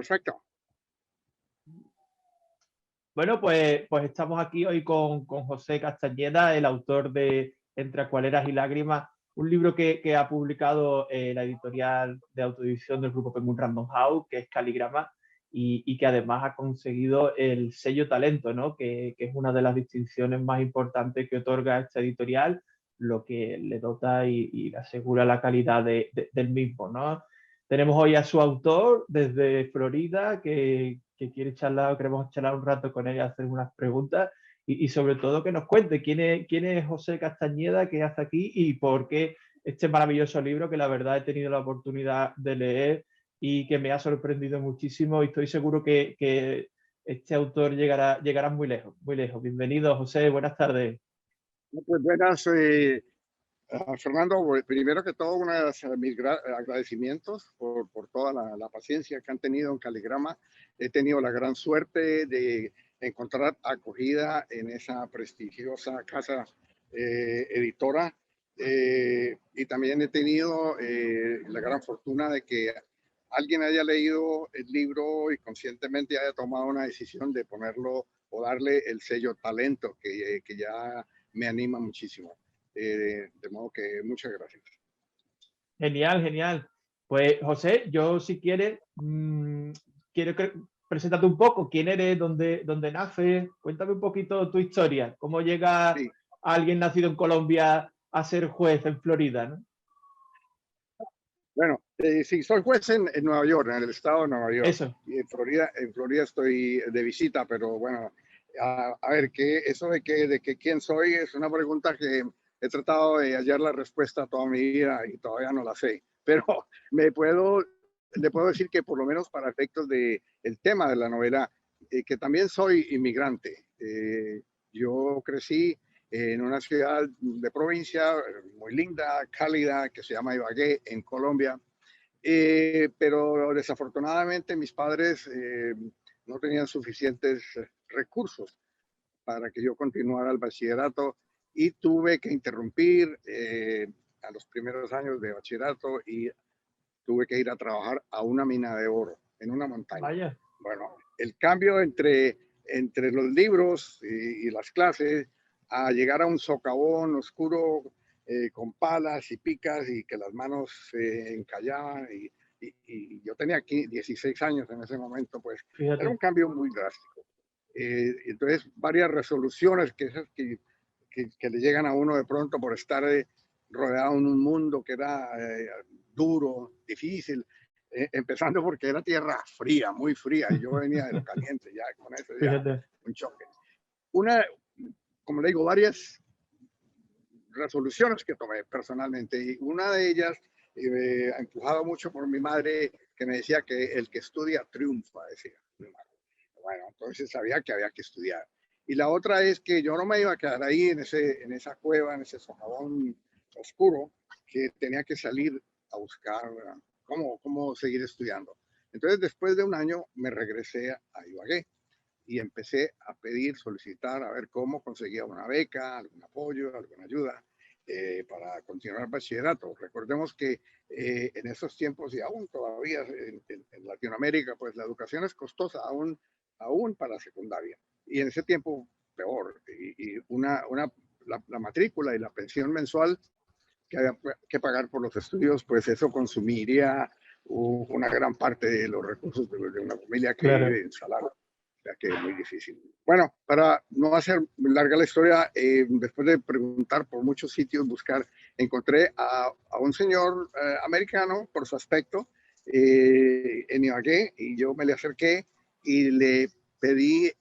Perfecto. Bueno, pues estamos aquí hoy con José Castañeda, el autor de Entre Acuarelas y Lágrimas, un libro que ha publicado la editorial de autoedición del grupo Penguin Random House, que es Caligrama, y que además ha conseguido el sello Talento, ¿no? Que es una de las distinciones más importantes que otorga esta editorial, lo que le dota y le asegura la calidad del mismo, ¿no? Tenemos hoy a su autor desde Florida que quiere charlar, queremos charlar un rato con él y hacer unas preguntas y sobre todo que nos cuente quién es José Castañeda, qué hace aquí y por qué este maravilloso libro que la verdad he tenido la oportunidad de leer y que me ha sorprendido muchísimo y estoy seguro que este autor llegará muy lejos, muy lejos. Bienvenido, José, buenas tardes. Pues buenas, Fernando. Primero que todo, mis agradecimientos por toda la paciencia que han tenido en Caligrama. He tenido la gran suerte de encontrar acogida en esa prestigiosa casa editora, y también he tenido la gran fortuna de que alguien haya leído el libro y conscientemente haya tomado una decisión de ponerlo o darle el sello Talento, que ya me anima muchísimo. De modo que muchas gracias. Genial, genial. Pues José, yo si quieres, quiero que preséntate un poco. ¿Quién eres? ¿Dónde naces? Cuéntame un poquito tu historia. ¿Cómo llega Sí. alguien nacido en Colombia a ser juez en Florida, ¿no? Bueno, sí, soy juez en Nueva York, en el estado de Nueva York. Eso. Y en Florida estoy de visita, pero bueno, a ver, eso de que quién soy es una pregunta que he tratado de hallar la respuesta toda mi vida y todavía no la sé. Pero le puedo decir que por lo menos para efectos del tema de la novela, que también soy inmigrante. Yo crecí en una ciudad de provincia muy linda, cálida, que se llama Ibagué, en Colombia. Pero desafortunadamente mis padres no tenían suficientes recursos para que yo continuara el bachillerato y tuve que interrumpir a los primeros años de bachillerato y tuve que ir a trabajar a una mina de oro en una montaña. Vaya. Bueno, el cambio entre los libros y las clases a llegar a un socavón oscuro con palas y picas y que las manos se encallaban y yo tenía aquí 16 años en ese momento, pues era un Fíjate. cambio muy drástico. Entonces, varias resoluciones que le llegan a uno de pronto por estar rodeado en un mundo que era duro, difícil, empezando porque era tierra fría, muy fría, y yo venía de lo caliente, ya con eso ya Fíjate. un choque. Como le digo, varias resoluciones que tomé personalmente, y una de ellas, empujado mucho por mi madre, que me decía que el que estudia triunfa, decía mi madre. Bueno, entonces sabía que había que estudiar. Y la otra es que yo no me iba a quedar ahí en esa cueva, en ese socavón oscuro, que tenía que salir a buscar cómo seguir estudiando. Entonces, después de un año, me regresé a Ibagué y empecé a solicitar, a ver cómo conseguía una beca, algún apoyo, alguna ayuda para continuar el bachillerato. Recordemos que en esos tiempos y aún todavía en Latinoamérica, pues la educación es costosa, aún para secundaria. Y en ese tiempo, peor. Y la matrícula y la pensión mensual que había que pagar por los estudios, pues eso consumiría una gran parte de los recursos de una familia que Claro. vive en salario. O sea que es muy difícil. Bueno, para no hacer larga la historia, después de preguntar por muchos sitios, encontré a un señor americano por su aspecto en Ibagué, y yo me le acerqué y le pedí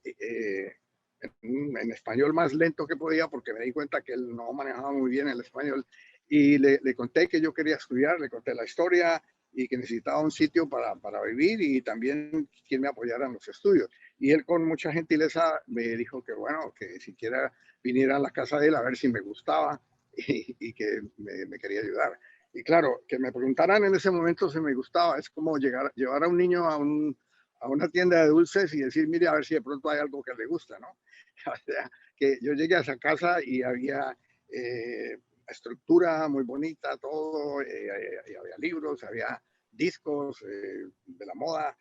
en español más lento que podía, porque me di cuenta que él no manejaba muy bien el español, y le conté que yo quería estudiar, le conté la historia y que necesitaba un sitio para vivir y también quien me apoyara en los estudios. Y él con mucha gentileza me dijo que bueno, que siquiera viniera a la casa de él a ver si me gustaba y que me quería ayudar. Y claro, que me preguntaran en ese momento si me gustaba, es como llevar a un niño a una tienda de dulces y decir, mire, a ver si de pronto hay algo que le gusta, ¿no? O sea, que yo llegué a esa casa y había estructura muy bonita, todo, y había libros, había discos de la moda,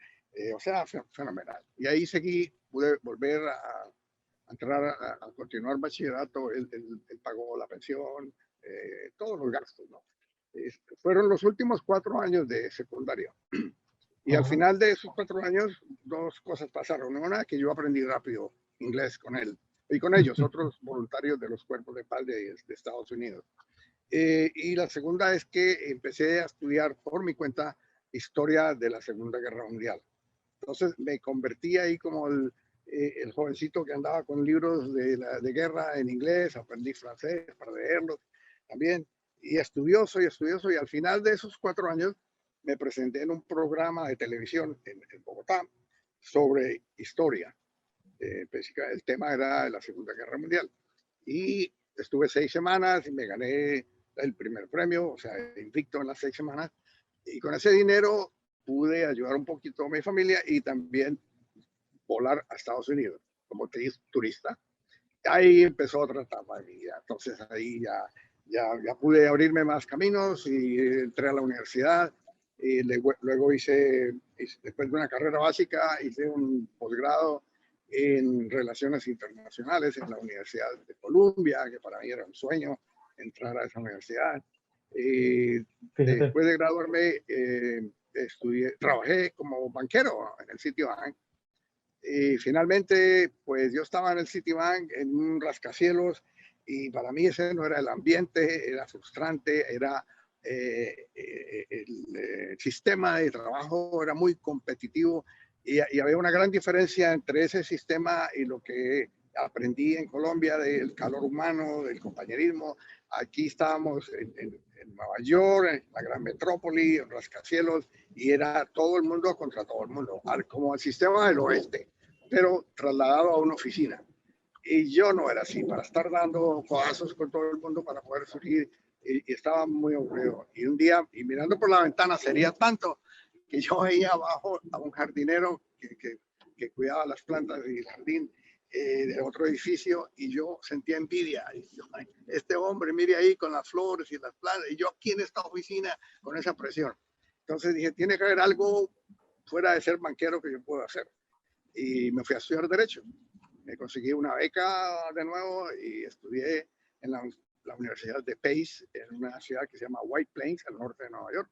O sea, fenomenal. Y ahí seguí, pude volver a entrar a continuar bachillerato, él pagó la pensión, todos los gastos, ¿no? Fueron los últimos 4 años de secundaria. Y al final de esos 4 años, dos cosas pasaron. Una, que yo aprendí rápido inglés con él y con ellos, otros voluntarios de los cuerpos de paz de Estados Unidos. Y la segunda es que empecé a estudiar por mi cuenta historia de la Segunda Guerra Mundial. Entonces me convertí ahí como el jovencito que andaba con libros de guerra en inglés, aprendí francés para leerlos también, y estudioso, y al final de esos 4 años me presenté en un programa de televisión en Bogotá sobre historia. El tema era la Segunda Guerra Mundial. Y estuve 6 semanas y me gané el primer premio, o sea, invicto en las 6 semanas. Y con ese dinero pude ayudar un poquito a mi familia y también volar a Estados Unidos como turista. Ahí empezó otra etapa de mi vida. Entonces ahí ya pude abrirme más caminos y entré a la universidad. Y luego hice, después de una carrera básica, hice un posgrado en Relaciones Internacionales en la Universidad de Columbia, que para mí era un sueño entrar a esa universidad. Después de graduarme, trabajé como banquero en el Citibank. Y finalmente, pues yo estaba en el Citibank en un rascacielos y para mí ese no era el ambiente, era frustrante, era el sistema de trabajo era muy competitivo y había una gran diferencia entre ese sistema y lo que aprendí en Colombia del calor humano, del compañerismo. Aquí estábamos en Nueva York, en la gran metrópoli, en rascacielos, y era todo el mundo contra todo el mundo, como el sistema del oeste, pero trasladado a una oficina. Y yo no era así, para estar dando codazos con todo el mundo para poder surgir, y estaba muy aburrido. Y un día, y mirando por la ventana, sería tanto que yo veía abajo a un jardinero que cuidaba las plantas del jardín de otro edificio, y yo sentía envidia. Y yo, este hombre, mire ahí con las flores y las plantas, y yo aquí en esta oficina con esa presión. Entonces dije, tiene que haber algo fuera de ser banquero que yo pueda hacer. Y me fui a estudiar Derecho. Me conseguí una beca de nuevo y estudié en la Universidad de Pace, en una ciudad que se llama White Plains, al norte de Nueva York.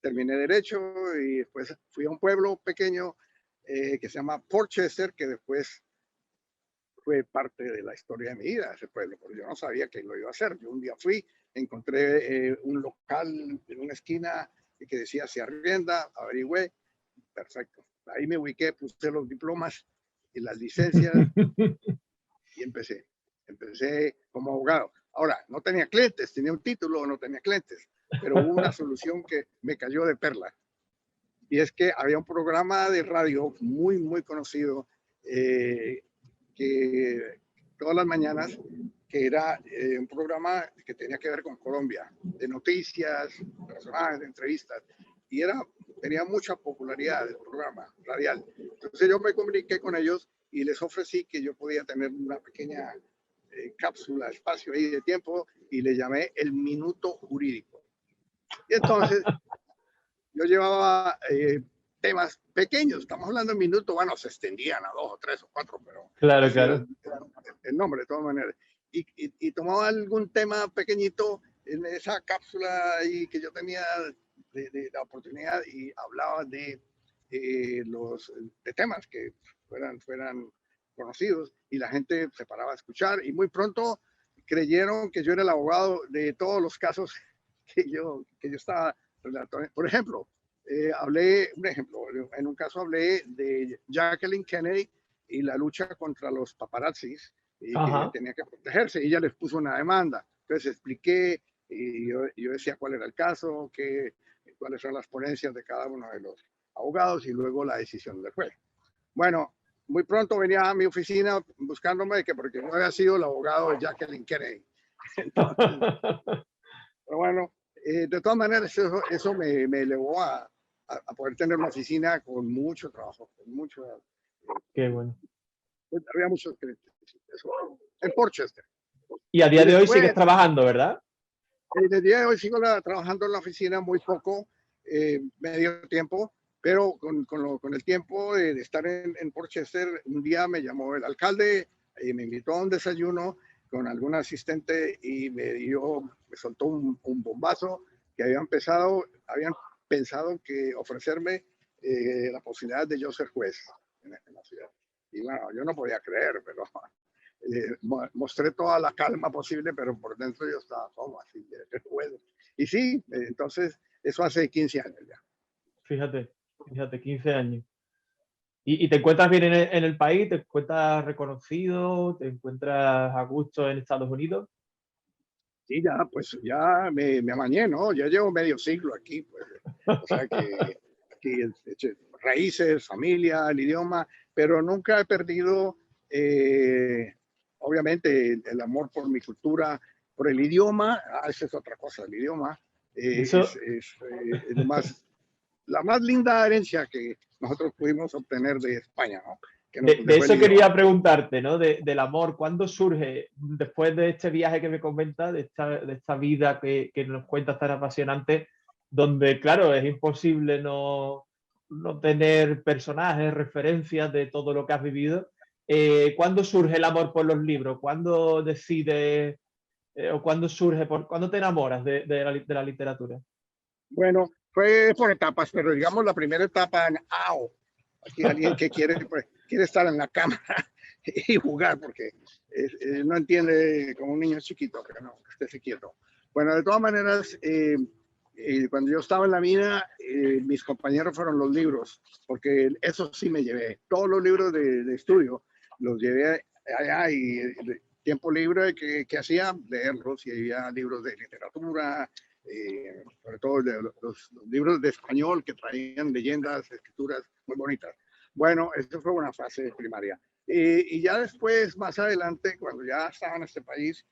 Terminé Derecho y después fui a un pueblo pequeño que se llama Port Chester, que después fue parte de la historia de mi vida, ese pueblo, porque yo no sabía que lo iba a hacer. Yo un día fui, encontré un local en una esquina que decía se arrienda, averigüé, perfecto. Ahí me ubiqué, puse los diplomas y las licencias y empecé como abogado. Ahora, no tenía clientes, tenía un título, no tenía clientes, pero hubo una solución que me cayó de perla. Y es que había un programa de radio muy, muy conocido que todas las mañanas, que era un programa que tenía que ver con Colombia, de noticias, personajes, de entrevistas, y tenía mucha popularidad el programa radial. Entonces yo me comuniqué con ellos y les ofrecí que yo podía tener una pequeña cápsula, espacio ahí de tiempo, y le llamé el Minuto Jurídico. Y entonces yo llevaba temas pequeños, estamos hablando de minutos, bueno, se extendían a 2 o 3 o 4, pero claro, claro. El nombre de todas maneras. Y tomaba algún tema pequeñito en esa cápsula ahí que yo tenía de la oportunidad y hablaba de temas que fueran conocidos, y la gente se paraba a escuchar y muy pronto creyeron que yo era el abogado de todos los casos que yo estaba relatando. Por ejemplo, en un caso hablé de Jacqueline Kennedy y la lucha contra los paparazzis, y que tenía que protegerse, y ella les puso una demanda. Entonces expliqué, y yo decía cuál era el caso, cuáles son las ponencias de cada uno de los abogados y luego la decisión del juez. Bueno, muy pronto venía a mi oficina buscándome porque no había sido el abogado de Jacqueline Kennedy. Entonces, pero bueno, de todas maneras eso me elevó a poder tener una oficina con mucho trabajo, con mucho... Qué bueno. Había muchos clientes. En Port Chester. Y a día de hoy sigues trabajando, ¿verdad? El día de hoy sigo trabajando en la oficina muy poco, medio tiempo, Pero con el tiempo de estar en Portchester, un día me llamó el alcalde y me invitó a un desayuno con algún asistente y me soltó un bombazo que habían pensado que ofrecerme la posibilidad de yo ser juez en la ciudad. Y bueno, yo no podía creer, pero mostré toda la calma posible, pero por dentro yo estaba como así, de juez. Y sí, entonces eso hace 15 años ya. Fíjate, fíjate, 15 años. ¿Y te encuentras bien en el país? ¿Te encuentras reconocido? ¿Te encuentras a gusto en Estados Unidos? Sí, ya, pues ya me amañé, ¿no? Ya llevo medio siglo aquí, pues. O sea que aquí raíces, familia, el idioma, pero nunca he perdido, obviamente, el amor por mi cultura, por el idioma. Esa es otra cosa, el idioma Eso, es la más linda herencia que nosotros pudimos obtener de España, ¿no? Que nos de dejó el eso idioma. quería preguntarte, ¿no? Del amor, ¿cuándo surge, después de este viaje que me comentas, de esta vida que nos cuentas tan apasionante, donde, claro, es imposible no tener personajes, referencias de todo lo que has vivido? ¿Cuándo surge el amor por los libros? ¿Cuándo decides, o cuándo surge, cuándo te enamoras de la literatura? Bueno, fue por etapas, pero digamos la primera etapa en AO. Aquí alguien que pues, quiere estar en la cámara y jugar porque no entiende como un niño chiquito que no, que esté quieto. Bueno, de todas maneras, cuando yo estaba en la mina, mis compañeros fueron los libros, porque eso sí me llevé. Todos los libros de estudio los llevé allá y tiempo libre que hacía, leerlos, y había libros de literatura, sobre todo los libros de español que traían leyendas, escrituras muy bonitas. Bueno, eso fue una fase primaria. Y ya después, más adelante, cuando ya estaba en este país,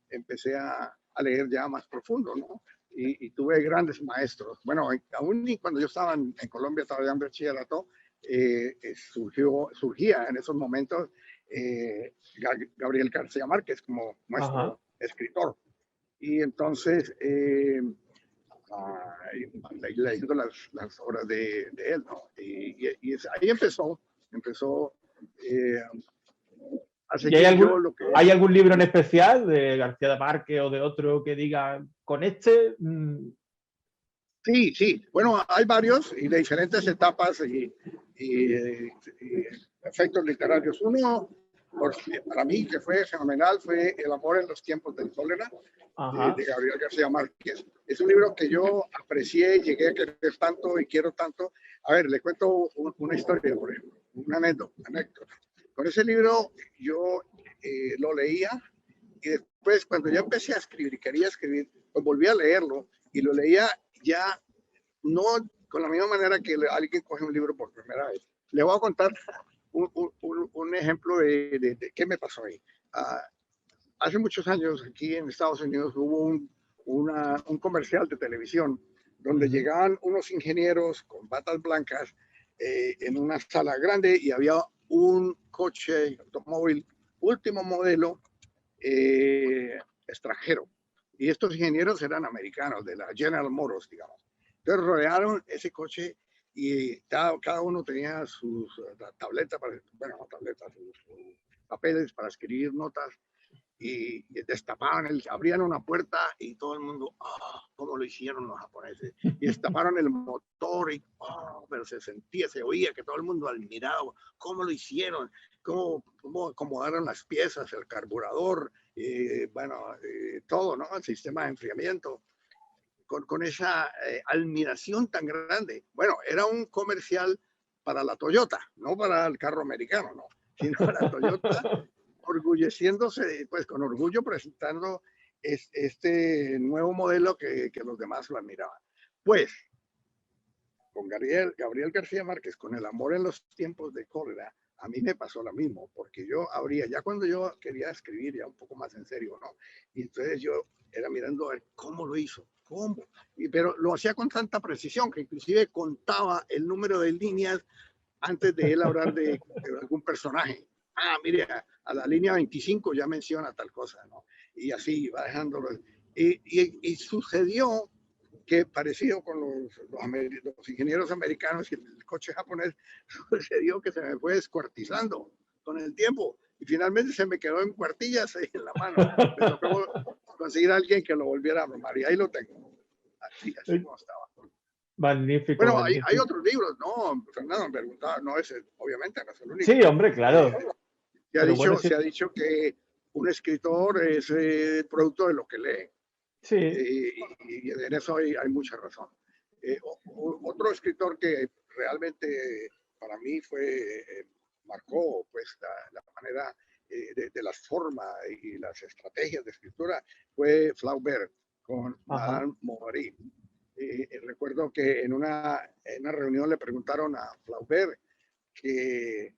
empecé a leer ya más profundo, ¿no? Y tuve grandes maestros. Bueno, aún y cuando yo estaba en Colombia, estaba ya en bachillerato, surgía en esos momentos Gabriel García Márquez como Ajá. nuestro escritor. Y entonces, leyendo las obras de él, ¿no? Y ahí empezó a ¿Y seguir yo lo que hay es. algún libro en especial de García Márquez o de otro que diga, con este, Sí, sí. Bueno, hay varios y de diferentes etapas y efectos literarios. Uno, para mí, que fue fenomenal, fue El amor en los tiempos del cólera, de ajá, Gabriel García Márquez. Es un libro que yo aprecié, llegué a querer tanto y quiero tanto. A ver, le cuento una historia, por ejemplo, una anécdota. Con ese libro yo lo leía y después cuando ya empecé a escribir y quería escribir, pues volví a leerlo y lo leía ya no con la misma manera que alguien coge un libro por primera vez. Le voy a contar un ejemplo de qué me pasó ahí. Hace muchos años aquí en Estados Unidos hubo un comercial de televisión donde uh-huh, llegaban unos ingenieros con batas blancas en una sala grande y había un coche automóvil último modelo extranjero. Y estos ingenieros eran americanos, de la General Motors, digamos. Entonces rodearon ese coche y cada uno tenía sus tabletas, bueno, no tabletas, sus papeles para escribir notas y destapaban, abrían una puerta y todo el mundo, oh, ¿cómo lo hicieron los japoneses? Y destaparon el motor y, oh, pero se sentía, se oía que todo el mundo admiraba, ¿cómo lo hicieron? ¿Cómo acomodaron las piezas, el carburador, bueno, todo, ¿no? El sistema de enfriamiento. Con esa admiración tan grande. Bueno, era un comercial para la Toyota, no para el carro americano, no, sino para Toyota, orgulleciéndose, pues con orgullo presentando este nuevo modelo que los demás lo admiraban. Pues con Gabriel García Márquez, con El amor en los tiempos de cólera, a mí me pasó lo mismo, porque yo abría, ya cuando yo quería escribir ya un poco más en serio, ¿no? Y entonces yo era mirando a ver cómo lo hizo, cómo, pero lo hacía con tanta precisión que inclusive contaba el número de líneas antes de él hablar de algún personaje. Ah, mire, a la línea 25 ya menciona tal cosa, ¿no? Y así va dejándolo. Y sucedió que parecido con los ingenieros americanos y el coche japonés, sucedió que se me fue descuartizando con el tiempo y finalmente se me quedó en cuartillas ahí en la mano. Me tocó conseguir a alguien que lo volviera a armar y ahí lo tengo, así como estaba. Magnífico, Bueno, hay magnífico. otros libros, ¿no? Fernando me preguntaba, no es obviamente no es el único. Sí, hombre, claro. Pero bueno, sí. Se ha dicho que un escritor es producto de lo que lee. Sí. Y en eso hay mucha razón. Otro escritor que realmente para mí marcó pues la manera de las formas y las estrategias de escritura fue Flaubert con Ajá. Madame Bovary. Recuerdo que en una reunión le preguntaron a Flaubert que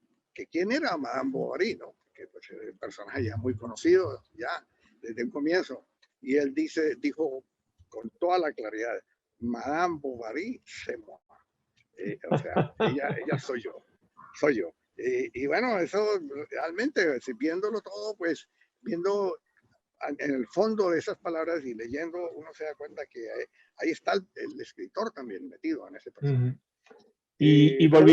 quién era Madame Bovary, ¿no? Que pues, es un personaje ya muy conocido ya desde un comienzo. Y él dijo con toda la claridad, Madame Bovary c'est moi. O sea, ella soy yo. Y bueno, eso realmente, viéndolo todo, pues viendo en el fondo de esas palabras y leyendo, uno se da cuenta que ahí está el escritor también metido en ese personaje. Y Luego,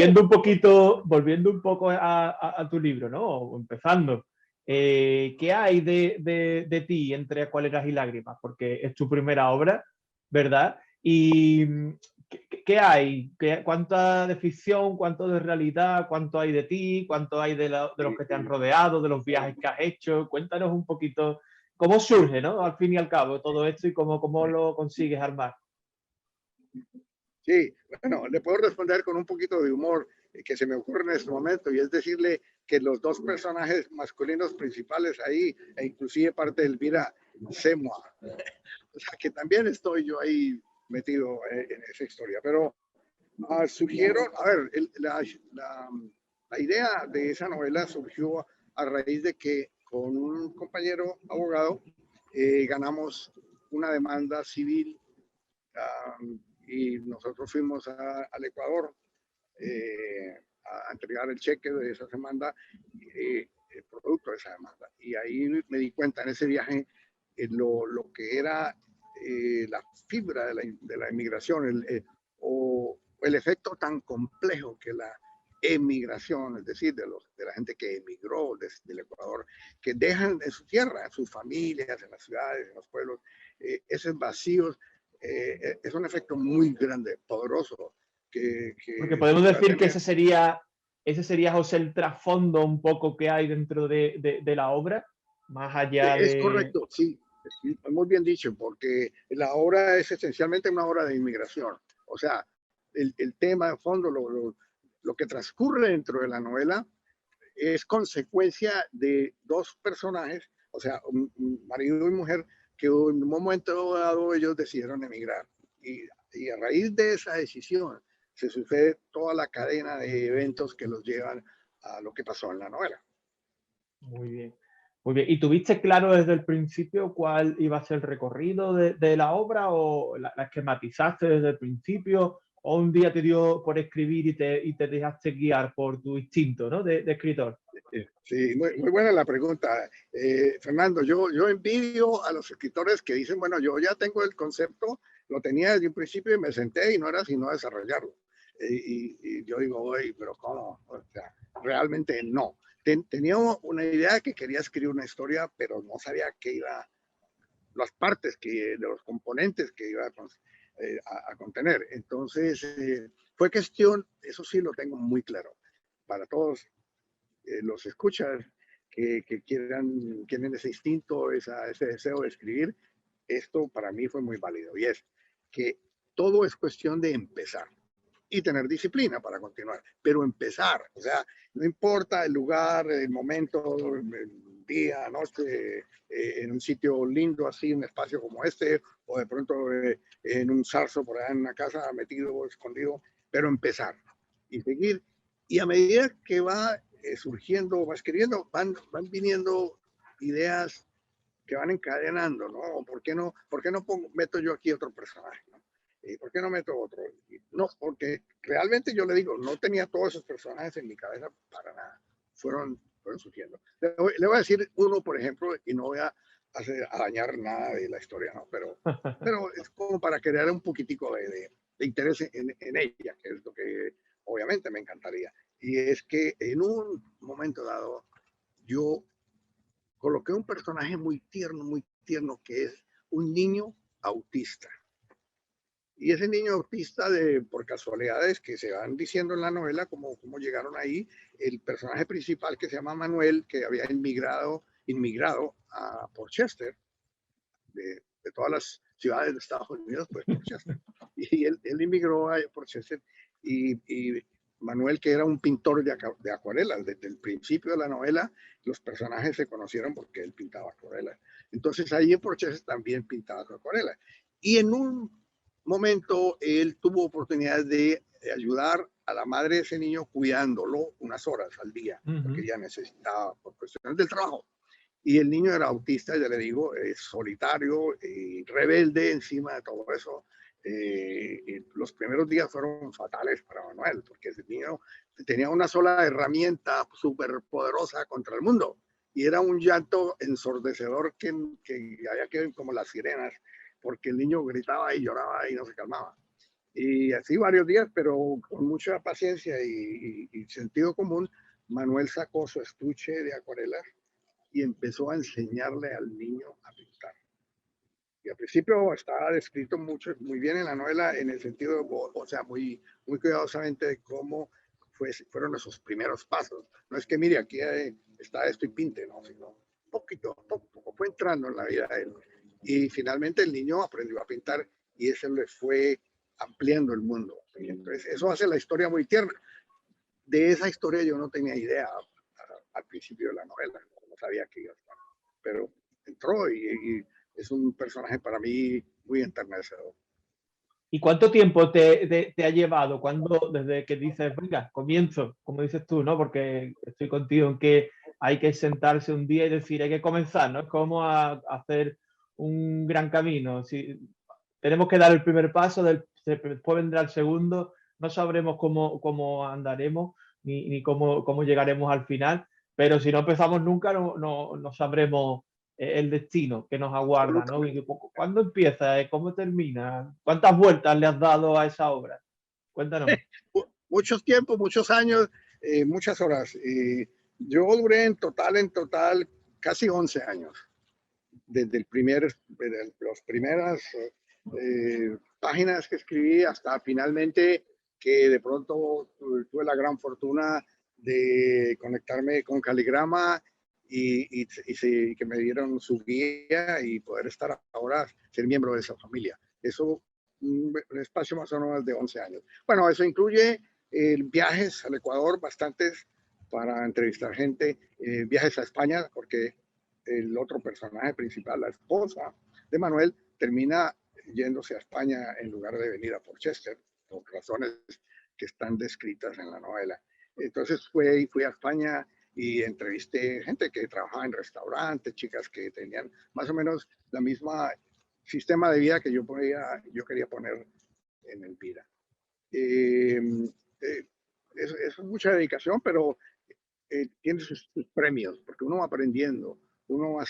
volviendo un poco a tu libro, ¿no? Empezando, ¿qué hay de ti entre Acuarelas y Lágrimas? Porque es tu primera obra, ¿verdad? Y ¿qué hay? ¿Cuánta de ficción, cuánto de realidad, cuánto hay de ti, cuánto hay de los que te han rodeado, de los viajes que has hecho? Cuéntanos un poquito cómo surge, ¿no? Al fin y al cabo, todo esto y cómo lo consigues armar. sí, bueno, le puedo responder con un poquito de humor que se me ocurre en este momento y es decirle que los dos personajes masculinos principales ahí, e inclusive parte de Elvira Semua, o sea, que también estoy yo ahí metido en esa historia. Pero surgieron, a ver, la idea de esa novela surgió a raíz de que con un compañero abogado ganamos una demanda civil y nosotros fuimos al Ecuador a entregar el cheque de esa demanda, el producto de esa demanda. Y ahí me di cuenta en ese viaje lo que era la fibra de la inmigración o el efecto tan complejo que la emigración, es decir, de la gente que emigró del Ecuador, que dejan en su tierra, en sus familias, en las ciudades, en los pueblos, esos vacíos, es un efecto muy grande, poderoso, Porque que podemos puede decir que tener. ese sería, José, el trasfondo un poco que hay dentro de la obra, más allá Es de... correcto, sí, muy bien dicho, porque la obra es esencialmente una obra de inmigración. O sea, el tema de fondo, lo que transcurre dentro de la novela es consecuencia de dos personajes, o sea, un marido y mujer, que en un momento dado ellos decidieron emigrar. Y a raíz de esa decisión se sucede toda la cadena de eventos que los llevan a lo que pasó en la novela. Muy bien. Muy bien. ¿Y tuviste claro desde el principio cuál iba a ser el recorrido de la obra o la esquematizaste desde el principio o un día te dio por escribir y te dejaste guiar por tu instinto, ¿no? De escritor? Sí, muy buena la pregunta. Fernando, yo envidio a los escritores que dicen, bueno, yo ya tengo el concepto, lo tenía desde un principio y me senté y no era sino desarrollarlo. Y yo digo, oye, pero ¿cómo? O sea, realmente no. Tenía una idea que quería escribir una historia, pero no sabía qué iba, las partes, de los componentes que iba a contener. Entonces, fue cuestión, eso sí lo tengo muy claro, para todos los escuchas que quieren ese instinto, ese deseo de escribir, esto para mí fue muy válido. Y es que todo es cuestión de empezar y tener disciplina para continuar, pero empezar, o sea, no importa el lugar, el momento, el día, noche, en un sitio lindo así, un espacio como este, o de pronto en un zarzo por allá en una casa metido, escondido, pero empezar y seguir. Y a medida que va surgiendo, va escribiendo, van viniendo ideas que van encadenando, ¿no? ¿Por qué no meto yo aquí otro personaje? ¿No? ¿Por qué no meto otro? No, porque realmente yo le digo, no tenía todos esos personajes en mi cabeza para nada. Fueron surgiendo. Le voy a decir uno, por ejemplo, y no voy a a dañar nada de la historia, ¿no? Pero es como para crear un poquitico de interés en ella, que es lo que obviamente me encantaría. Y es que en un momento dado yo coloqué un personaje muy tierno, que es un niño autista. Y ese niño autista, por casualidades que se van diciendo en la novela, cómo llegaron ahí, el personaje principal que se llama Manuel, que había inmigrado a Portchester, de todas las ciudades de Estados Unidos, pues Portchester. Y él inmigró a Portchester y Manuel, que era un pintor de acuarelas, desde el principio de la novela, los personajes se conocieron porque él pintaba acuarelas. Entonces ahí en Portchester también pintaba acuarelas. Y en un momento él tuvo oportunidad de ayudar a la madre de ese niño cuidándolo unas horas al día, porque ella necesitaba por cuestiones del trabajo. Y el niño era autista, ya le digo, solitario, rebelde encima de todo eso. Los primeros días fueron fatales para Manuel, porque ese niño tenía una sola herramienta súper poderosa contra el mundo. Y era un llanto ensordecedor que había que ver como las sirenas, porque el niño gritaba y lloraba y no se calmaba. Y así varios días, pero con mucha paciencia y sentido común, Manuel sacó su estuche de acuarelas y empezó a enseñarle al niño a pintar. Y al principio estaba descrito muy bien en la novela, en el sentido, o sea, muy cuidadosamente de cómo fueron esos primeros pasos. No es que, mire, aquí está esto y pinte, no, sino poco fue entrando en la vida de él. Y finalmente el niño aprendió a pintar y eso le fue ampliando el mundo. Y entonces, eso hace la historia muy tierna. De esa historia yo no tenía idea al principio de la novela, no sabía que iba a estar, pero entró y es un personaje para mí muy enternecedor. ¿Y cuánto tiempo te ha llevado? Cuando, desde que dices, venga, comienzo, como dices tú, ¿no? Porque estoy contigo en que hay que sentarse un día y decir, hay que comenzar, ¿no? Es como hacer un gran camino. Si tenemos que dar el primer paso, después vendrá el segundo, no sabremos cómo andaremos ni cómo llegaremos al final, pero si no empezamos nunca, no sabremos el destino que nos aguarda, ¿no? ¿Cuándo empieza? ¿Cómo termina? ¿Cuántas vueltas le has dado a esa obra? Cuéntanos. Muchos tiempos, muchos años, muchas horas. Yo duré en total, casi 11 años, desde las primeras páginas que escribí hasta finalmente que de pronto tuve la gran fortuna de conectarme con Caligrama y que me dieron su guía y poder estar ahora, ser miembro de esa familia. Eso, un espacio más o menos de 11 años. Bueno, eso incluye viajes al Ecuador, bastantes para entrevistar gente, viajes a España, porque el otro personaje principal, la esposa de Manuel, termina yéndose a España en lugar de venir a Portchester, por razones que están descritas en la novela. Entonces fui a España y entrevisté gente que trabajaba en restaurantes, chicas que tenían más o menos la misma sistema de vida que yo quería poner en el vida. Es mucha dedicación, pero tiene sus premios, porque uno va aprendiendo, uno va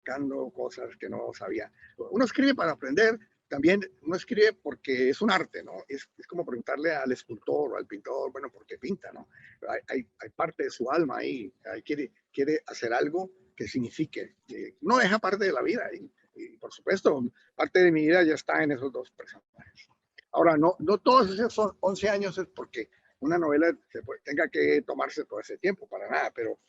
sacando cosas que no sabía. Uno escribe para aprender, también uno escribe porque es un arte, ¿no? Es como preguntarle al escultor o al pintor, bueno, ¿por qué pinta, no? Hay parte de su alma ahí, quiere hacer algo que signifique, no deja parte de la vida. Y por supuesto, parte de mi vida ya está en esos dos personajes. Ahora, no todos esos 11 años es porque una novela tenga que tomarse todo ese tiempo, para nada, pero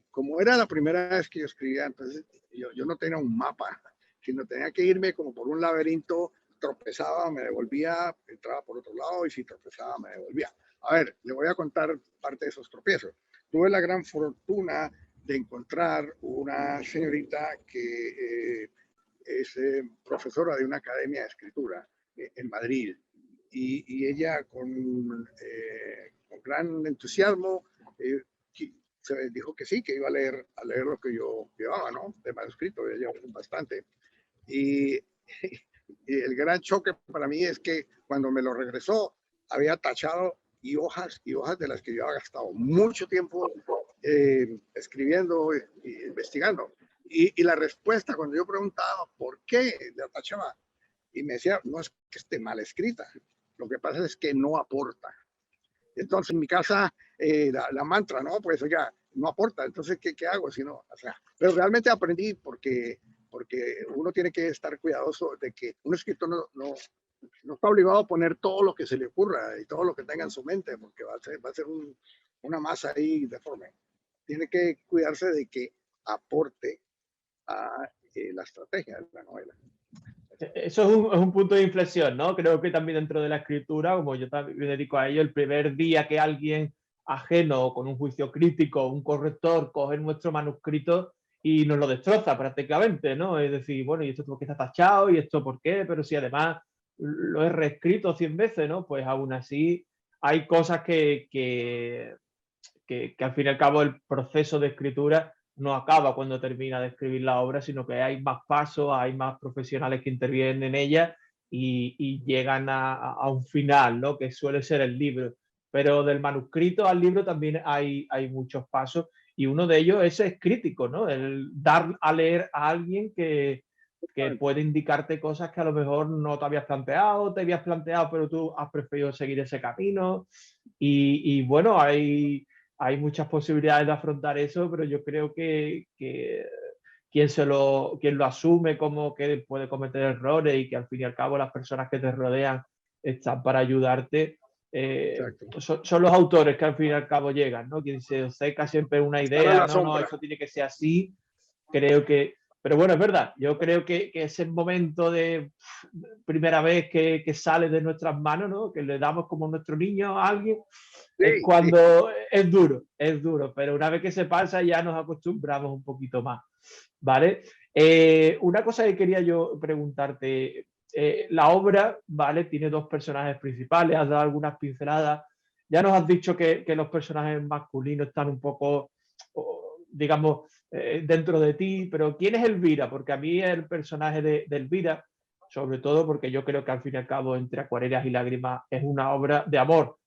como era la primera vez que yo escribía, entonces yo no tenía un mapa, sino tenía que irme como por un laberinto, tropezaba, me devolvía, entraba por otro lado y si tropezaba me devolvía. A ver, le voy a contar parte de esos tropiezos. Tuve la gran fortuna de encontrar una señorita que es profesora de una academia de escritura en Madrid y ella con gran entusiasmo se dijo que sí, que iba a leer lo que yo llevaba, ¿no? De manuscrito, ella llevaba bastante. Y, y el gran choque para mí es que cuando me lo regresó, había tachado y hojas de las que yo había gastado mucho tiempo escribiendo e investigando. Y la respuesta, cuando yo preguntaba por qué, la tachaba, y me decía, no es que esté mal escrita, lo que pasa es que no aporta. Entonces, en mi casa, la mantra, ¿no? Pues, oiga, no aporta, entonces, ¿qué hago? Si no, o sea, pero realmente aprendí porque uno tiene que estar cuidadoso de que un escritor no está obligado a poner todo lo que se le ocurra y todo lo que tenga en su mente, porque va a ser una masa ahí deforme. Tiene que cuidarse de que aporte a la estrategia de la novela. Eso es un punto de inflexión, ¿no? Creo que también dentro de la escritura, como yo también me dedico a ello, el primer día que alguien ajeno, con un juicio crítico, un corrector, coge nuestro manuscrito y nos lo destroza prácticamente, ¿no? Es decir, bueno, ¿y esto por qué está tachado? ¿Y esto por qué? Pero si además lo he reescrito 100 veces, ¿no? Pues aún así hay cosas que al fin y al cabo el proceso de escritura no acaba cuando termina de escribir la obra, sino que hay más pasos, hay más profesionales que intervienen en ella y llegan a un final, ¿no? Que suele ser el libro. Pero del manuscrito al libro también hay muchos pasos y uno de ellos es crítico, ¿no? El dar a leer a alguien que puede indicarte cosas que a lo mejor no te habías planteado, pero tú has preferido seguir ese camino. Y bueno, hay muchas posibilidades de afrontar eso, pero yo creo que quien lo asume como que puede cometer errores y que al fin y al cabo las personas que te rodean están para ayudarte, son los autores que al fin y al cabo llegan, ¿no? Quien se obceca siempre una Estar a idea, la no, sombra. eso tiene que ser así, creo que... Pero bueno, es verdad, yo creo que ese momento de primera vez que sale de nuestras manos, ¿no? Que le damos como nuestro niño a alguien, es Sí, sí. cuando es duro, pero una vez que se pasa ya nos acostumbramos un poquito más, ¿vale? Una cosa que quería yo preguntarte, la obra, ¿vale? Tiene dos personajes principales, has dado algunas pinceladas, ya nos has dicho que los personajes masculinos están un poco, digamos, dentro de ti, pero ¿quién es Elvira? Porque a mí el personaje de Elvira, sobre todo porque yo creo que al fin y al cabo Entre acuarelas y lágrimas es una obra de amor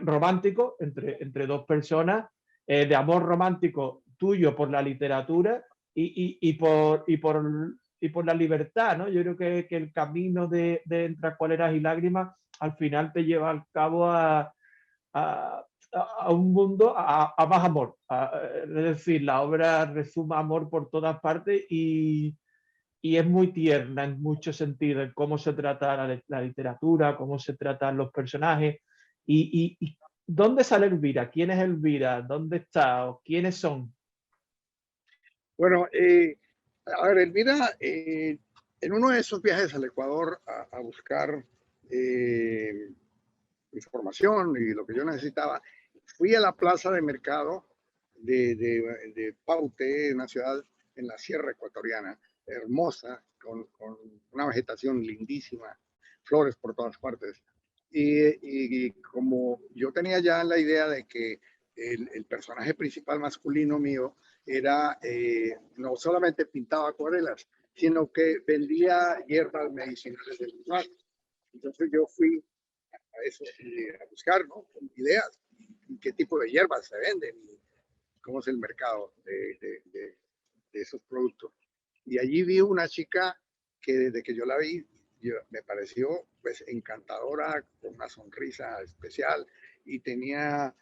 romántico entre dos personas, de amor romántico tuyo por la literatura y por la libertad, ¿no? Yo creo que el camino de Entre acuarelas y lágrimas al final te lleva al cabo a un mundo, a más amor. Es decir, la obra resuma amor por todas partes y es muy tierna en muchos sentidos, en cómo se trata la literatura, cómo se tratan los personajes y ¿dónde sale Elvira? ¿Quién es Elvira? ¿Dónde está? ¿O quiénes son? Bueno, a ver, Elvira, en uno de esos viajes al Ecuador a buscar eh, información y lo que yo necesitaba, fui a la plaza de mercado de Paute, una ciudad en la sierra ecuatoriana, hermosa, con una vegetación lindísima, flores por todas partes. Y como yo tenía ya la idea de que el personaje principal masculino mío era, no solamente pintaba acuarelas, sino que vendía hierbas medicinales del lugar. Entonces yo fui a eso, a buscar, ¿no? Ideas, qué tipo de hierbas se venden, y cómo es el mercado de esos productos. Y allí vi una chica que desde que yo la vi, me pareció pues encantadora, con una sonrisa especial y tenía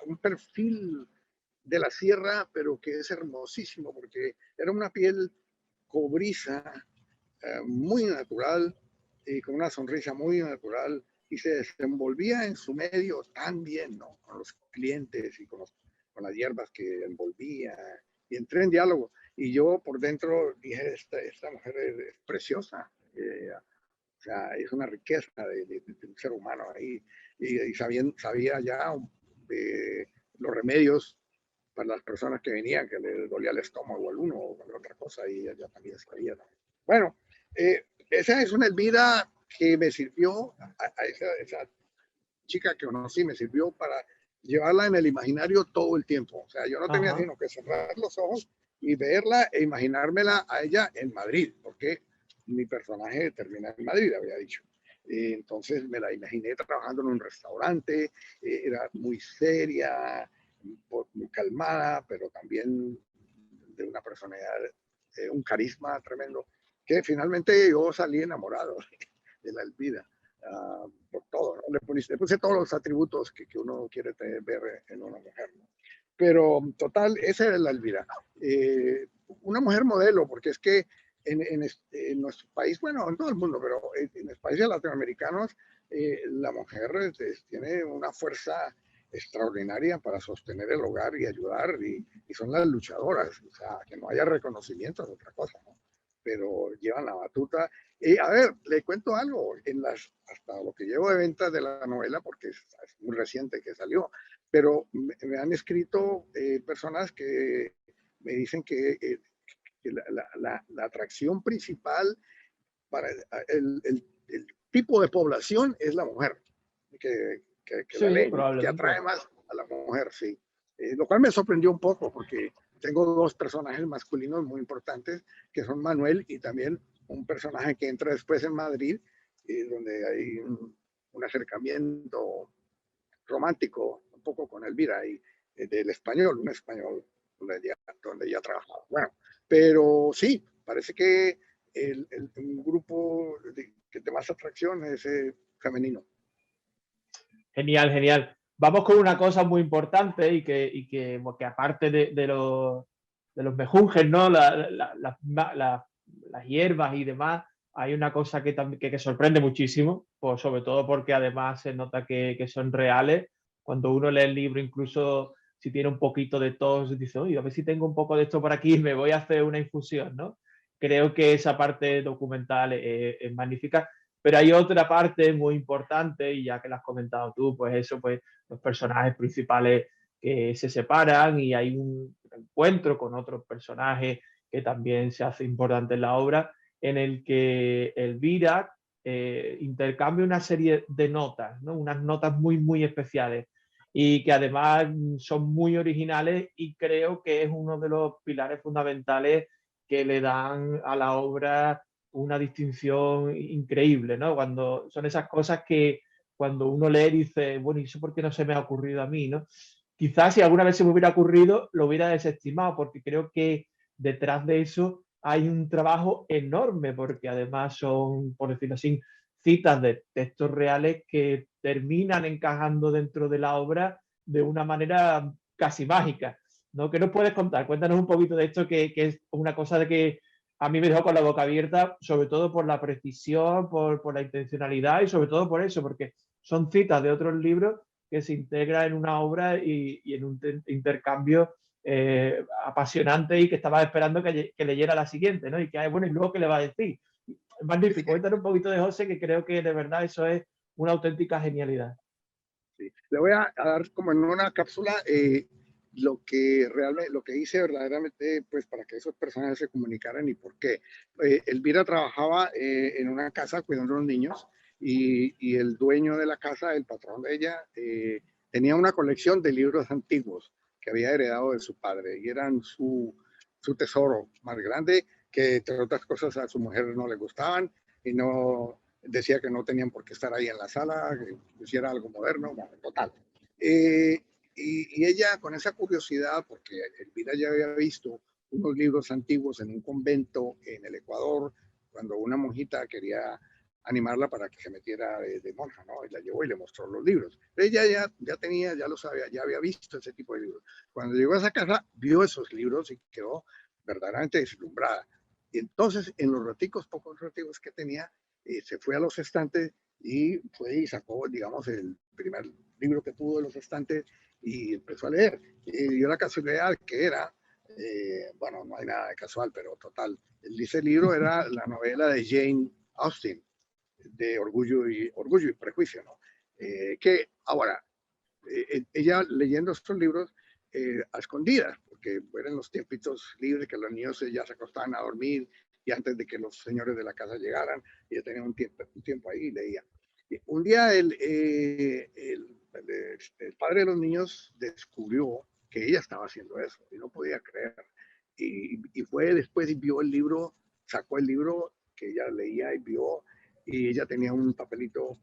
un perfil de la sierra, pero que es hermosísimo porque era una piel cobriza, muy natural, con una sonrisa muy natural y se desenvolvía en su medio tan bien, ¿no? Con los clientes y con las hierbas que envolvía y entré en diálogo y yo por dentro dije, esta mujer es preciosa, o sea, es una riqueza de un ser humano ahí y sabía ya los remedios para las personas que venían, que les dolía el estómago al uno o cualquier otra cosa, y ella también sabía. Bueno, esa es una Elvira que me sirvió, a esa chica que conocí, me sirvió para llevarla en el imaginario todo el tiempo. O sea, yo no tenía Ajá. sino que cerrar los ojos y verla e imaginármela a ella en Madrid, porque mi personaje termina en Madrid, había dicho. Entonces me la imaginé trabajando en un restaurante, era muy seria, muy calmada, pero también de una personalidad, un carisma tremendo, que finalmente yo salí enamorado de la Elvira, por todo, ¿no? Le puse todos los atributos que uno quiere ver en una mujer, ¿no? Pero total, esa es la Elvira. Una mujer modelo, porque es que en nuestro país, bueno, en todo el mundo, pero en los países latinoamericanos, la mujer tiene una fuerza extraordinaria para sostener el hogar y ayudar, y son las luchadoras. O sea, que no haya reconocimiento es otra cosa, ¿no? Pero llevan la batuta. A ver, le cuento algo, hasta lo que llevo de ventas de la novela, porque es muy reciente que salió, pero me han escrito personas que me dicen que la atracción principal para el tipo de población es la mujer que la Sí, leen, que atrae probablemente. más a la mujer, sí. Lo cual me sorprendió un poco porque tengo dos personajes masculinos muy importantes, que son Manuel y también un personaje que entra después en Madrid, donde hay un acercamiento romántico un poco con Elvira y del español, un español donde ella trabajaba. Bueno, pero sí, parece que un grupo que de más atracción es femenino. Genial, genial. Vamos con una cosa muy importante porque aparte de los mejunjes, ¿no? Las hierbas y demás, hay una cosa que sorprende muchísimo, pues sobre todo porque además se nota que son reales. Cuando uno lee el libro, incluso si tiene un poquito de tos, dice, oye, a ver si tengo un poco de esto por aquí, me voy a hacer una infusión, ¿no? Creo que esa parte documental es magnífica. Pero hay otra parte muy importante, y ya que lo has comentado tú, pues eso, pues los personajes principales que se separan y hay un encuentro con otros personajes que también se hace importante en la obra, en el que Elvira intercambia una serie de notas, ¿no? Unas notas muy, muy especiales y que además son muy originales y creo que es uno de los pilares fundamentales que le dan a la obra una distinción increíble, ¿no? Cuando son esas cosas que cuando uno lee dice, bueno, ¿y eso por qué no se me ha ocurrido a mí, no? Quizás si alguna vez se me hubiera ocurrido, lo hubiera desestimado, porque creo que detrás de eso hay un trabajo enorme, porque además son, por decirlo así, citas de textos reales que terminan encajando dentro de la obra de una manera casi mágica, ¿no? ¿Qué nos puedes contar? Cuéntanos un poquito de esto, que es una cosa de que a mí me dejó con la boca abierta, sobre todo por la precisión, por la intencionalidad y sobre todo por eso, porque son citas de otros libros que se integran en una obra y en un intercambio apasionante y que estaba esperando que leyera la siguiente, ¿no? Y que, bueno, y luego qué le va a decir. Sí, Magnífico. Cuéntanos un poquito de José, que creo que de verdad eso es una auténtica genialidad. sí. Le voy a dar como en una cápsula lo que realmente, lo que hice verdaderamente, pues para que esos personajes se comunicaran y por qué. Elvira trabajaba en una casa cuidando a los niños y el dueño de la casa, el patrón de ella, tenía una colección de libros antiguos que había heredado de su padre y eran su tesoro más grande, que entre otras cosas a su mujer no le gustaban y no decía que no tenían por qué estar ahí en la sala, que hiciera algo moderno, bueno, total. Eh, y ella con esa curiosidad, porque Elvira ya había visto unos libros antiguos en un convento en el Ecuador, cuando una monjita quería animarla para que se metiera de monja, ¿no? Y la llevó y le mostró los libros. Ella ya tenía, ya lo sabía, ya había visto ese tipo de libros. Cuando llegó a esa casa, vio esos libros y quedó verdaderamente deslumbrada. Y entonces, en los raticos, pocos raticos que tenía, se fue a los estantes y fue y sacó, digamos, el primer libro que tuvo de los estantes y empezó a leer. Y dio la casualidad que era, bueno, no hay nada de casual, pero total, ese libro era la novela de Jane Austen, de Orgullo y Prejuicio, ¿no? Que ahora, ella leyendo estos libros a escondidas, porque eran los tiempitos libres que los niños ya se acostaban a dormir y antes de que los señores de la casa llegaran, ella tenía un tiempo ahí y leía. Y un día el padre de los niños descubrió que ella estaba haciendo eso y no podía creer. Y fue después y vio el libro, sacó el libro que ella leía y vio, y ella tenía un papelito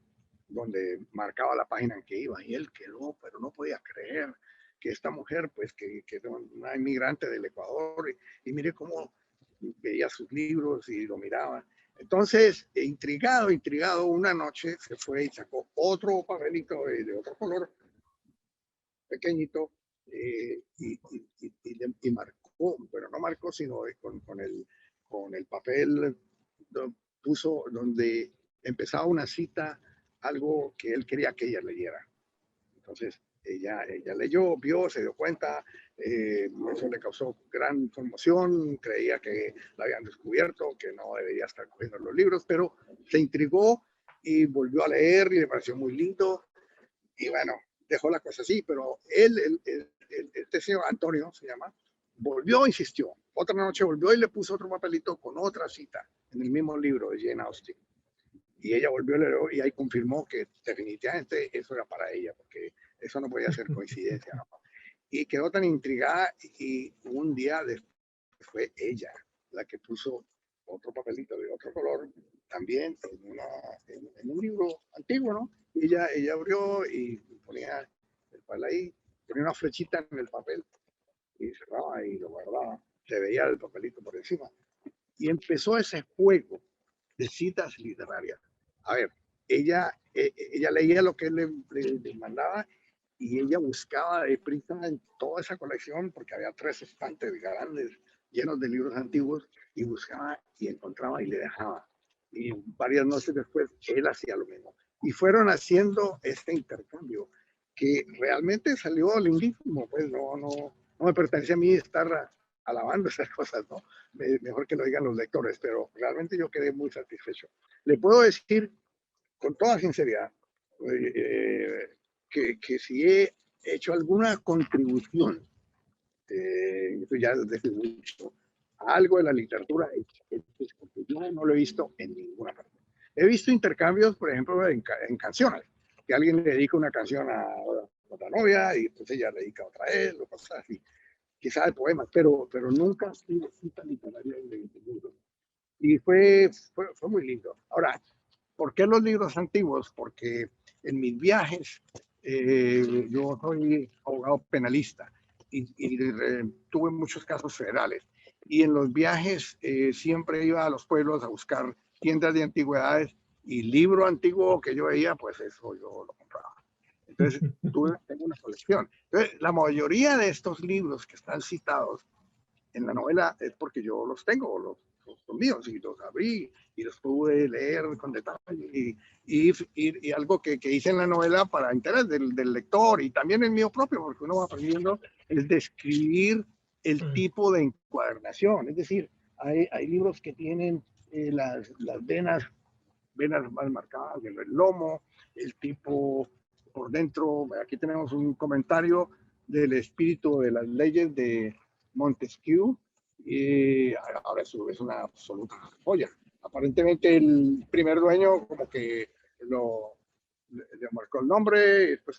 donde marcaba la página en que iba y él quedó, pero no podía creer. que esta mujer, pues que es una inmigrante del Ecuador, y mire cómo veía sus libros y lo miraba. Entonces, intrigado, una noche se fue y sacó otro papelito de otro color, pequeñito, y marcó, pero no marcó, sino con el papel, puso donde empezaba una cita, algo que él quería que ella leyera. Entonces, ella leyó, vio, se dio cuenta, eso le causó gran conmoción, creía que la habían descubierto, que no debería estar cogiendo los libros, pero se intrigó y volvió a leer y le pareció muy lindo, y bueno, dejó la cosa así, pero este señor Antonio se llama, volvió, insistió, otra noche volvió y le puso otro papelito con otra cita en el mismo libro de Jane Austen. Y ella volvió a leer y ahí confirmó que definitivamente eso era para ella, porque eso no podía ser coincidencia, ¿no? Y quedó tan intrigada, y un día después fue ella la que puso otro papelito de otro color, también en un libro antiguo, ¿no? Y ella abrió y ponía el papel ahí, ponía una flechita en el papel y cerraba y lo guardaba. Se veía el papelito por encima. Y empezó ese juego de citas literarias. A ver, ella leía lo que él le mandaba, y ella buscaba deprisa en toda esa colección, porque había 3 estantes grandes llenos de libros antiguos, y buscaba y encontraba y le dejaba. Y varias noches después él hacía lo mismo. Y fueron haciendo este intercambio que realmente salió lindísimo. Pues no me pertenece a mí estar alabando esas cosas, ¿no? Mejor que lo digan los lectores, pero realmente yo quedé muy satisfecho. Le puedo decir con toda sinceridad que si he hecho alguna contribución, ya desde mucho, a algo de la literatura, porque yo no lo he visto en ninguna parte. He visto intercambios, por ejemplo, en canciones, que alguien le dedica una canción a otra novia y pues ella le dedica otra a él, o cosas así, quizás de poemas, pero nunca ha sido cita literaria de libros. Y fue muy lindo. Ahora, ¿por qué los libros antiguos? Porque en mis viajes, yo soy abogado penalista y tuve muchos casos federales. Y en los viajes siempre iba a los pueblos a buscar tiendas de antigüedades, y libro antiguo que yo veía, pues eso yo lo compraba. Entonces, tengo una colección. Entonces, la mayoría de estos libros que están citados en la novela es porque yo los tengo, los míos, y los abrí y los pude leer con detalle, y algo que hice en la novela para interés del lector, y también el mío propio, porque uno va aprendiendo, es describir el tipo de encuadernación. Es decir, hay libros que tienen las venas mal marcadas en el lomo, el tipo por dentro. Aquí tenemos un comentario del espíritu de las leyes de Montesquieu, y ahora eso es una absoluta joya. Aparentemente el primer dueño como que le marcó el nombre, después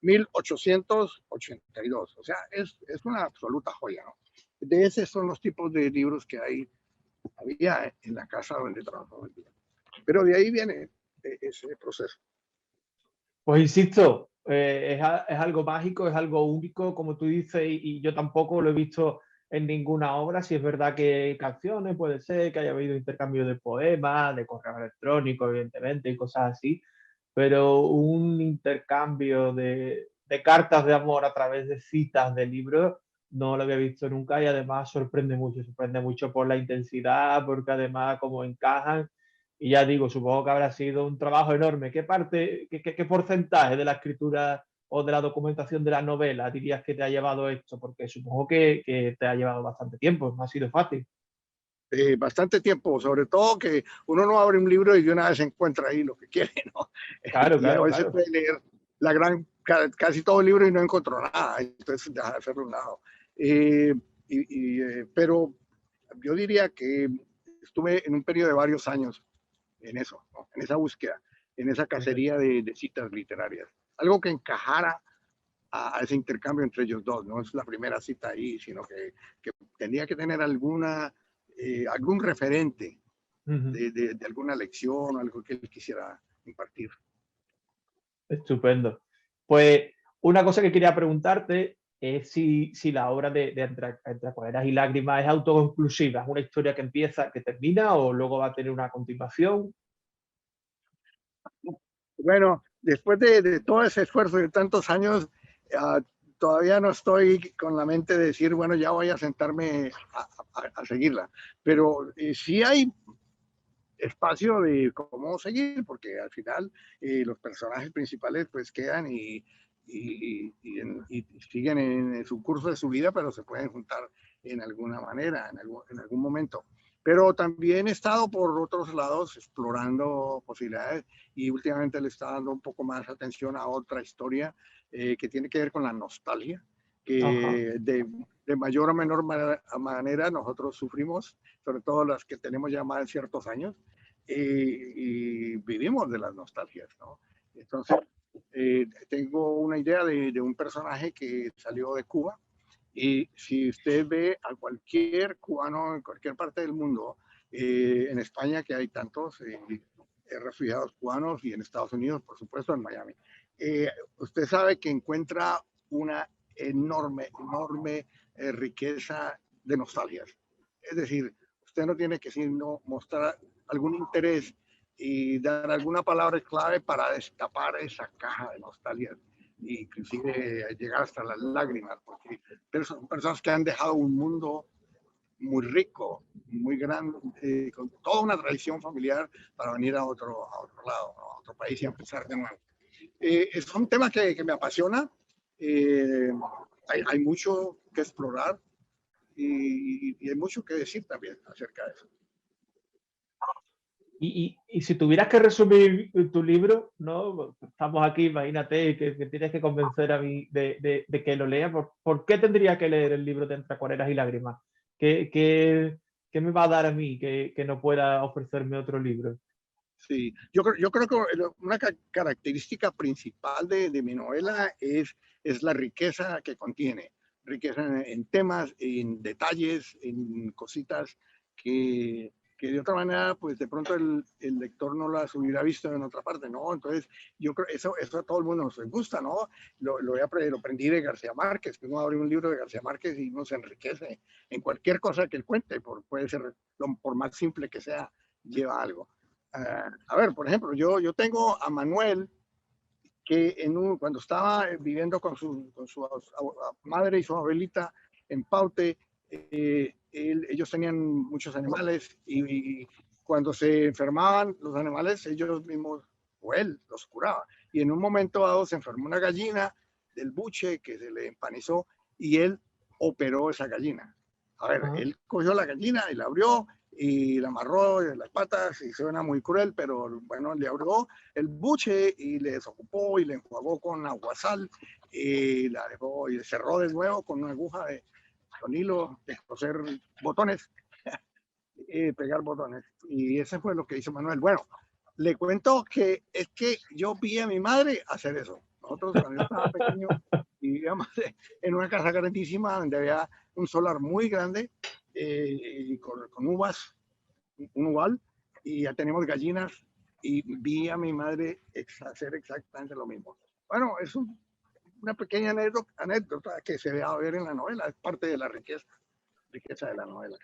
1882. O sea, es una absoluta joya, ¿no? De esos son los tipos de libros que había en la casa donde trabajaba. Pero de ahí viene ese proceso. Pues insisto, es algo mágico, es algo único, como tú dices, y yo tampoco lo he visto en ninguna obra. Si es verdad que canciones puede ser, que haya habido intercambio de poemas, de correo electrónico, evidentemente, y cosas así, pero un intercambio de cartas de amor a través de citas de libros no lo había visto nunca, y además sorprende mucho por la intensidad, porque además como encajan. Y ya digo, supongo que habrá sido un trabajo enorme. ¿Qué porcentaje de la escritura o de la documentación de la novela dirías que te ha llevado esto? Porque supongo que te ha llevado bastante tiempo, no ha sido fácil. Bastante tiempo, sobre todo que uno no abre un libro y de una vez encuentra ahí lo que quiere, ¿no? Claro, Y a claro, veces claro. puede leer casi todo el libro y no encontró nada, entonces deja de hacerlo un lado. Pero yo diría que estuve en un periodo de varios años en eso, ¿no? En esa búsqueda, en esa cacería de citas literarias. Algo que encajara a ese intercambio entre ellos dos. No es la primera cita ahí, sino que tenía que tener algún referente de alguna lección, algo que él quisiera impartir. Estupendo. Pues una cosa que quería preguntarte, es si la obra de Entre acuarelas y lágrimas es autoconclusiva, es una historia que empieza, que termina, o luego va a tener una continuación. Bueno, después de todo ese esfuerzo de tantos años, ah, todavía no estoy con la mente de decir, bueno, ya voy a sentarme a seguirla. Pero sí hay espacio de cómo seguir, porque al final los personajes principales pues quedan y siguen en su curso de su vida, pero se pueden juntar en alguna manera, en algún momento. Pero también he estado por otros lados explorando posibilidades y últimamente le está dando un poco más atención a otra historia que tiene que ver con la nostalgia, Ajá. que de mayor o menor manera nosotros sufrimos, sobre todo las que tenemos ya más de ciertos años, y vivimos de las nostalgias, ¿no? Entonces, tengo una idea de un personaje que salió de Cuba, y si usted ve a cualquier cubano en cualquier parte del mundo, en España que hay tantos refugiados cubanos y en Estados Unidos, por supuesto, en Miami, usted sabe que encuentra una enorme riqueza de nostalgias. Es decir, usted no tiene que sino mostrar algún interés y dar alguna palabra clave para destapar esa caja de nostalgia, inclusive llegar hasta las lágrimas, porque son personas que han dejado un mundo muy rico, muy grande, con toda una tradición familiar para venir a otro lado, a otro país y empezar de nuevo. Es un tema que me apasiona, eh, hay mucho que explorar y hay mucho que decir también acerca de eso. Y si tuvieras que resumir tu libro, ¿no? Estamos aquí, imagínate que tienes que convencer a mí de que lo lea. ¿Por qué tendría que leer el libro de Entre acuarelas y lágrimas? ¿Qué me va a dar a mí que no pueda ofrecerme otro libro? Sí, yo creo que una característica principal de mi novela es la riqueza que contiene, riqueza en temas, en detalles, en cositas que de otra manera, pues de pronto el lector no las hubiera visto en otra parte, ¿no? Entonces, yo creo eso a todo el mundo nos gusta, ¿no? Lo aprendí de García Márquez, que uno abre un libro de García Márquez y uno se enriquece en cualquier cosa que él cuente, puede ser, por más simple que sea, lleva algo. A ver, por ejemplo, yo tengo a Manuel que cuando estaba viviendo con su madre y su abuelita en Paute, ellos tenían muchos animales y cuando se enfermaban los animales, ellos mismos o él los curaba. Y en un momento dado se enfermó una gallina del buche que se le empanizó y él operó esa gallina. A ver, Ajá. él cogió la gallina y la abrió y la amarró en las patas y suena muy cruel, pero bueno, le abrió el buche y le desocupó y le enjuagó con aguasal y la dejó y cerró de nuevo con una aguja con hilo de coser botones, pegar botones. Y ese fue lo que hizo Manuel. Bueno, le cuento que es que yo vi a mi madre hacer eso. Nosotros cuando yo estaba pequeño vivíamos en una casa grandísima donde había un solar muy grande y con uvas, un uval, y ya tenemos gallinas y vi a mi madre hacer exactamente lo mismo. Bueno, es una pequeña anécdota que se va a ver en la novela, es parte de la riqueza de la novela.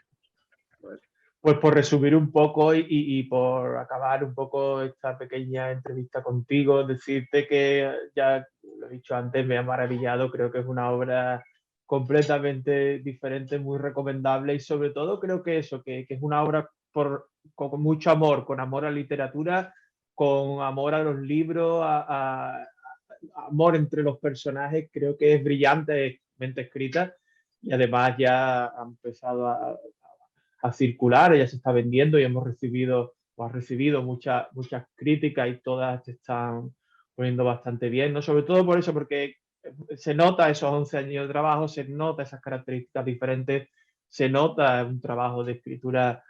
Entonces, Pues por resumir un poco y por acabar un poco esta pequeña entrevista contigo, decirte que ya lo he dicho antes, me ha maravillado, creo que es una obra completamente diferente, muy recomendable y sobre todo creo que eso, que es una obra con mucho amor, con amor a la literatura, con amor a los libros, amor entre los personajes, creo que es brillantemente escrita y además ya ha empezado a circular, ya se está vendiendo y hemos recibido o ha recibido muchas críticas y todas se están poniendo bastante bien, ¿no? Sobre todo por eso, porque se nota esos 11 años de trabajo, se nota esas características diferentes, se nota un trabajo de escritura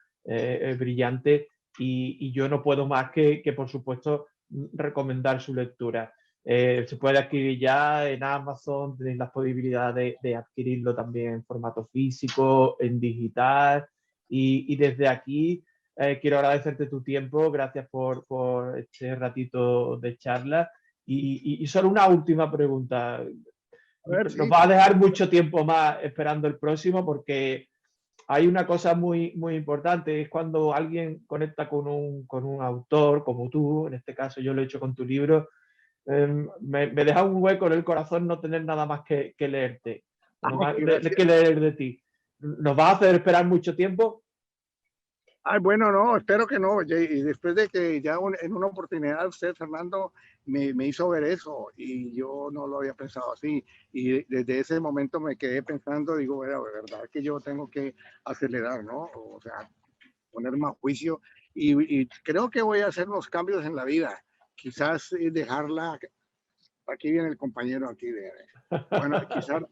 brillante y yo no puedo más que, por supuesto, recomendar su lectura. Se puede adquirir ya en Amazon, tenéis la posibilidad de adquirirlo también en formato físico, en digital, y desde aquí quiero agradecerte tu tiempo, gracias por este ratito de charla. Y solo una última pregunta. ver, sí, nos va a dejar mucho tiempo más esperando el próximo, porque hay una cosa muy, muy importante, es cuando alguien conecta con un autor como tú, en este caso yo lo he hecho con tu libro, me deja un hueco en el corazón no tener nada más que leerte, no más que gracias. leer de ti. ¿Nos vas a hacer esperar mucho tiempo? Ay, bueno, no, espero que no. Y después de que ya en una oportunidad usted, Fernando, me hizo ver eso y yo no lo había pensado así. Y desde ese momento me quedé pensando, digo, bueno, de verdad que yo tengo que acelerar, ¿no? O sea, poner más juicio. Y creo que voy a hacer unos cambios en la vida. Quizás dejarla, aquí viene el compañero aquí, bueno, quizás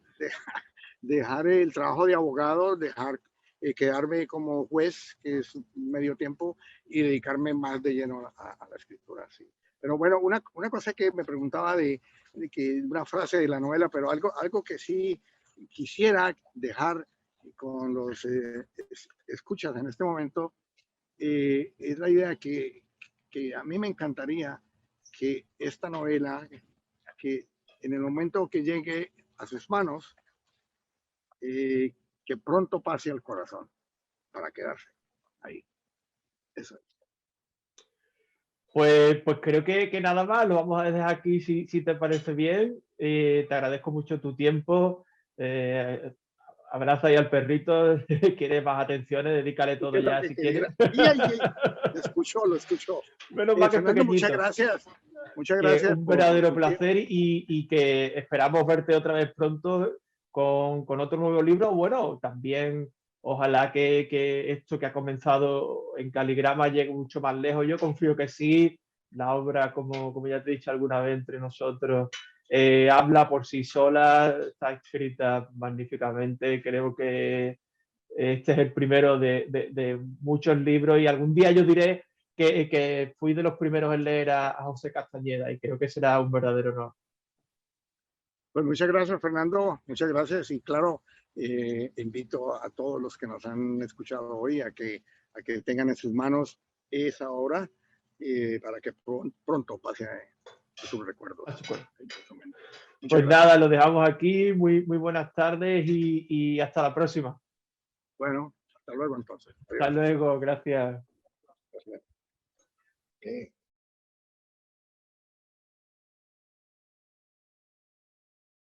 dejar el trabajo de abogado, dejar quedarme como juez, que es medio tiempo, y dedicarme más de lleno a la escritura. Sí. Pero bueno, una cosa que me preguntaba de que una frase de la novela, pero algo que sí quisiera dejar con los escuchas en este momento, es la idea que a mí me encantaría que esta novela, que en el momento que llegue a sus manos, eh, que pronto pase al corazón para quedarse ahí. Eso. Pues creo que nada más, lo vamos a dejar aquí si te parece bien. Te agradezco mucho tu tiempo. Abraza ahí al perrito, quiere más atenciones, dedícale ¿Y todo qué es lo ya que si quería? quieres. Lo escuchó, lo escuchó. Menos mal que es Fernando, muchas pequeñito. gracias. Muchas Que gracias un por verdadero su placer tiempo. y que esperamos verte otra vez pronto con otro nuevo libro. Bueno, también ojalá que esto que ha comenzado en Caligrama llegue mucho más lejos. Yo confío que sí. La obra, como ya te he dicho alguna vez entre nosotros, habla por sí sola, está escrita magníficamente. Creo que este es el primero de muchos libros y algún día yo diré que fui de los primeros en leer a José Castañeda y creo que será un verdadero honor. Pues muchas gracias, Fernando. Muchas gracias. Y claro, invito a todos los que nos han escuchado hoy a que tengan en sus manos esa obra para que pronto pase a sus recuerdos. Muchas Pues gracias. nada, lo dejamos aquí. Muy, muy buenas tardes y hasta la próxima. Bueno, hasta luego entonces. Hasta Adiós. luego, gracias. Gracias. Okay.